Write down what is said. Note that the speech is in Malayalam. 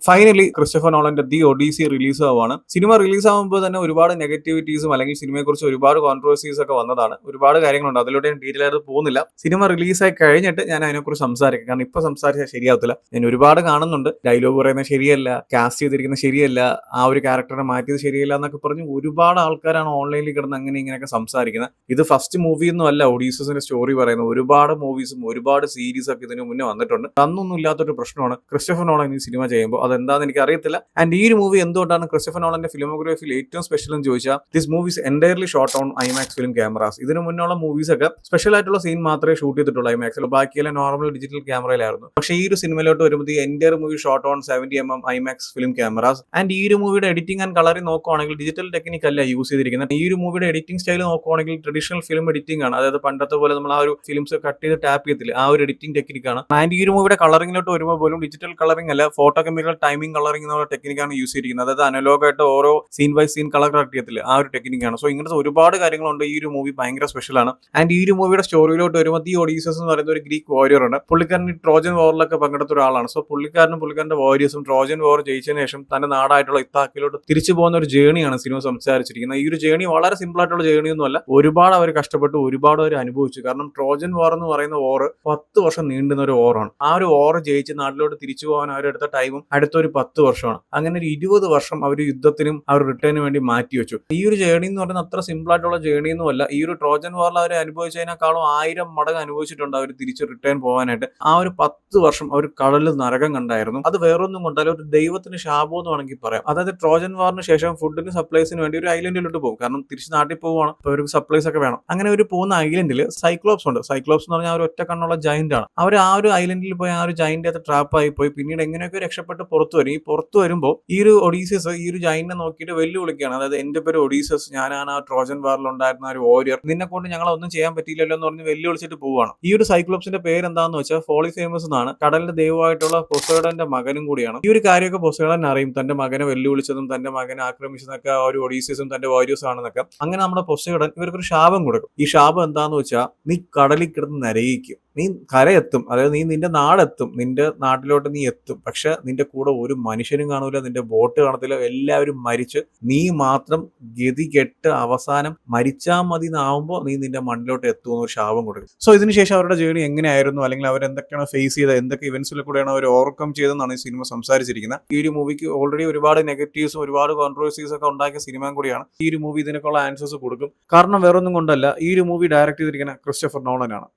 ഫൈനലി ക്രിസ്റ്റഫർ നോളന്റെ ദി ഒഡീസി റിലീസ് ആവുകയാണ്. സിനിമ റിലീസ് ആകുമ്പോൾ തന്നെ ഒരുപാട് നെഗറ്റിവിറ്റീസും അല്ലെങ്കിൽ സിനിമയെക്കുറിച്ച് ഒരുപാട് കോൺട്രവേഴ്സീസ് ഒക്കെ വന്നതാണ്. ഒരുപാട് കാര്യങ്ങളുണ്ട്, അതിലൂടെ ഞാൻ ഡീറ്റെയിൽ ആയിട്ട് പോകുന്നില്ല. സിനിമ റിലീസായി കഴിഞ്ഞിട്ട് ഞാൻ അതിനെക്കുറിച്ച് സംസാരിക്കും. കാരണം ഇപ്പൊ സംസാരിച്ചാൽ ശരിയാവത്തില്ല. ഞാൻ ഒരുപാട് കാണുന്നുണ്ട്, ഡയലോഗ് പറയുന്നത് ശരിയല്ല, കാസ്റ്റ് ചെയ്തിരിക്കുന്നത് ശരിയല്ല, ആ ഒരു ക്യാരക്ടറെ മാറ്റിയത് ശരിയല്ല എന്നൊക്കെ പറഞ്ഞ് ഒരുപാട് ആൾക്കാരാണ് ഓൺലൈനിൽ കിടന്ന് അങ്ങനെ ഇങ്ങനെയൊക്കെ സംസാരിക്കുന്നത്. ഇത് ഫസ്റ്റ് മൂവി ഒന്നും അല്ല ഒഡീസസിന്റെ സ്റ്റോറി പറയുന്നത്. ഒരുപാട് മൂവീസും ഒരുപാട് സീരീസ് ഒക്കെ ഇതിന് മുന്നേ വന്നിട്ടുണ്ട്. അന്നൊന്നും ഇല്ലാത്തൊരു പ്രശ്നമാണ് ക്രിസ്റ്റഫർ നോളൻ ഈ സിനിമ ചെയ്യുമ്പോൾ. അതെന്താന്ന് എനിക്ക് അറിയത്തില്ല. ആൻഡ് ഈ ഒരു മൂവി എന്തുകൊണ്ടാണ് ക്രിസ്റ്റഫർ നോളന്റെ ഫിലിമോഗ്രഫിയിൽ ഏറ്റവും സ്പെഷ്യൽ എന്ന് ചോദിച്ചാൽ, this movies entirely shot on IMAX film cameras. ഇതിനു മുന്നുള്ള മൂവീസ് ഒക്കെ സ്പെഷ്യൽ ആയിട്ടുള്ള സീൻ മാത്രമേ ഷൂട്ട് ചെയ്തിട്ടുള്ളൂ ഐമാക്സിൽ, ബാക്കിയെല്ലാം നോർമൽ ഡിജിറ്റൽ ക്യാമറയിലായിരുന്നു. പക്ഷേ ഈ ഒരു സിനിമയിലോട്ട് വരുമ്പോൾ ഈ entire movie shot on 70mm IMAX film cameras. And ഈ ഒരു മൂവിയുടെ എഡിറ്റിംഗ് ആൻഡ് കളറിംഗ് നോക്കുവാണെങ്കിൽ ഡിജിറ്റൽ ടെക്നിക് അല്ല യൂസ് ചെയ്തിരിക്കുന്നത്. ഈ ഒരു മൂവിയുടെ എഡിറ്റിംഗ് സ്റ്റൈൽ നോക്കുവാണെങ്കിൽ ട്രഡീഷണൽ ഫിലിം എഡിറ്റിംഗ് ആണ്. അതായത് പണ്ടത്തെ പോലെ നമ്മൾ ആ ഒരു ഫിലിംസ് കട്ട് ചെയ്ത് ടാപ്പ് ചെയ്യത്തില്ല, ആ ഒരു എഡിറ്റിംഗ് ടെക്നിക്കാണ്. ആൻഡ് ഈ ഒരു മൂവിയുടെ കളറിംഗിലോട്ട് വരുമ്പോൾ പോലും ഡിജിറ്റൽ കളറിംഗ് അല്ല, ഫോട്ടോ കെമിക്കൽ ടൈമിംഗ് കളറിംഗ് എന്നുള്ള ടെക്നിക്കാണ് യൂസ് ചെയ്തിരിക്കുന്നത്. അതായത് അനലോഗായിട്ട് ഓരോ scene by scene colour correct ചെയ്യത്തില്ല, ആ ഒരു ടെക്നിക്കാണ്. സോ ഇങ്ങനത്തെ ഒരുപാട് കാര്യങ്ങളുണ്ട്. ഈ ഒരു മൂവി ഭയങ്കര സ്പെഷ്യലാണ്. ആൻഡ് ഈ ഒരു മൂവിയുടെ സ്റ്റോറിയിലോട്ട് വരുമ്പോൾ ദി ഒഡീസസ് എന്ന് പറയുന്ന ഒരു ഗ്രീക്ക് വാരിയർ ഉണ്ട്. പുള്ളിക്കാരൻ ട്രോജൻ വാറിലൊക്കെ പങ്കെടുത്ത ഒരാളാണ്. സോ പുള്ളിക്കാരന്റെ വാരിയേഴ്സും ട്രോജൻ വാർ ജയിച്ചതിന് ശേഷം തന്റെ നാടായിട്ടുള്ള ഇത്താക്കിലോട്ട് തിരിച്ചു പോകുന്ന ഒരു ജേണിയാണ് സിനിമ സംസാരിച്ചിരിക്കുന്നത്. ഈ ഒരു ജേണി വളരെ സിമ്പിൾ ആയിട്ടുള്ള ജേണി ഒന്നുമല്ല. ഒരുപാട് അവർ കഷ്ടപ്പെട്ടു, ഒരുപാട് അവർ അനുഭവിച്ചു. കാരണം ട്രോജൻ വാർ എന്ന് പറയുന്ന വാർ 10 വർഷം നീണ്ടുന്ന ഒരു വാറാണ്. ആ ഒരു വാർ ജയിച്ച് നാട്ടിലോട്ട് തിരിച്ചു പോകാൻ അവരെടുത്ത ടൈമും അടുത്തൊരു 10 വർഷമാണ്. അങ്ങനെ ഒരു 20 വർഷം അവർ യുദ്ധത്തിനും അവർ റിട്ടേണിന് വേണ്ടി മാറ്റി വെച്ചു. ഈ ഒരു ജേണി എന്ന് പറയുന്നത് അത്ര സിമ്പിൾ ആയിട്ടുള്ള ജേണി ഒന്നും അല്ല. ഈ ഒരു ട്രോജൻ വാറിൽ അവർ അനുഭവിച്ചതിനേക്കാളും 1000 മടങ്ങ് അനുഭവിച്ചിട്ടുണ്ട് അവർ തിരിച്ച് റിട്ടേൺ പോകാനായിട്ട്. ആ ഒരു 10 വർഷം അവർ കടലിൽ നരകം കണ്ടായിരുന്നു. അത് വേറൊന്നും കൊണ്ടല്ല, ഒരു ദൈവത്തിന് ശാപം എന്ന് വേണമെങ്കിൽ പറയാം. അതായത് ട്രോജൻ വാറിന് ശേഷം ഫുഡിന് സപ്ലൈസിന് വേണ്ടി ഒരു ഐലൻഡിലോട്ട് പോകും. കാരണം തിരിച്ച് നാട്ടിൽ പോവുകയാണ്, അപ്പോൾ അവർക്ക് സപ്ലൈസ് ഒക്കെ വേണം. അങ്ങനെ ഒരു പോകുന്ന ഐലൻഡിൽ സൈക്ലോപ്സ് ഉണ്ട്. സൈക്ലോപ്സ് എന്ന് പറഞ്ഞാൽ ഒരു ഒറ്റ കണ്ണുള്ള ജയന്റ് ആണ്. അവർ ആ ഒരു ഐലൻഡിൽ പോയി ആ ഒരു ജയന്റ് അത് ട്രാപ്പായി പോയി പിന്നീട് എങ്ങനെയൊക്കെ രക്ഷപ്പെട്ട് പുറത്തു വരും. ഈ പുറത്തു വരുമ്പോൾ ഈ ഒരു ഒഡീസസ് ഈ ഒരു ജൈനെ നോക്കിയിട്ട് വെല്ലുവിളിക്കുകയാണ്. അതായത് എന്റെ പേര് ഒഡീസസ്, ഞാനാണ് ആ ട്രോജൻ വാറിൽ ഉണ്ടായിരുന്ന ഒരു വാരിയർ, നിന്നെ കൊണ്ട് ഞങ്ങളൊന്നും ചെയ്യാൻ പറ്റിയില്ലല്ലോ എന്ന് പറഞ്ഞ് വെല്ലുവിളിച്ചിട്ട് പോവുകയാണ്. ഈ ഒരു സൈക്ലോപ്സിന്റെ പേര് എന്താണെന്ന് വെച്ചാൽ പോളിഫേമസ് എന്നാണ്. കടലിന്റെ ദൈവമായിട്ടുള്ള പൊസൈഡന്റെ മകനും കൂടിയാണ്. ഈ ഒരു കാര്യമൊക്കെ പൊസൈഡൻ അറിയും, തന്റെ മകനെ വെല്ലുവിളിച്ചതും തന്റെ മകനെ ആക്രമിച്ചതൊക്കെ ആ ഒരു ഒഡീസസും തന്റെ വാരിയേഴ്സ് ആണെന്നൊക്കെ. അങ്ങനെ നമ്മുടെ പൊസൈഡൻ ഇവർക്കൊരു ശാപം കൊടുക്കും. ഈ ശാപം എന്താന്ന് വെച്ചാൽ, നീ കടലിൽ കിടന്ന് നരയിക്കും, നീ കരയെത്തും, അതായത് നീ നിന്റെ നാടെത്തും, നിന്റെ നാട്ടിലോട്ട് നീ എത്തും. പക്ഷെ നിന്റെ കൂടെ ഒരു മനുഷ്യനും കാണൂല, നിന്റെ ബോട്ട് കാണത്തില്ല, എല്ലാവരും മരിച്ച് നീ മാത്രം ഗതി കെട്ട് അവസാനം മരിച്ചാൽ മതി എന്നാവുമ്പോൾ നീ നിന്റെ മണ്ണിലോട്ട് എത്തുമെന്ന് ഒരു ശാപം കൊടുക്കും. സോ ഇതിനുശേഷം അവരുടെ ജേണി എങ്ങനെയായിരുന്നു, അല്ലെങ്കിൽ അവരെന്തൊക്കെയാണ് ഫേസ് ചെയ്തത്, എന്തൊക്കെ ഇവന്റ്സിൽ കൂടെയാണ് അവർ ഓവർകം ചെയ്തതെന്നാണ് ഈ സിനിമ സംസാരിച്ചിരിക്കുന്നത്. ഈ ഒരു മൂവിക്ക് ഓൾറെഡി ഒരുപാട് നെഗറ്റീവ്സും ഒരുപാട് കോൺട്രവേഴ്സീസ് ഒക്കെ ഉണ്ടാക്കിയ സിനിമ കൂടിയാണ്. ഈ ഒരു മൂവി ഇതിനൊക്കെയുള്ള ആൻസേഴ്സ് കൊടുക്കും. കാരണം വേറൊന്നും കൊണ്ടല്ല, ഈ ഒരു മൂവി ഡയറക്ട് ചെയ്തിരിക്കുന്ന ക്രിസ്റ്റഫർ നോളനാണ്.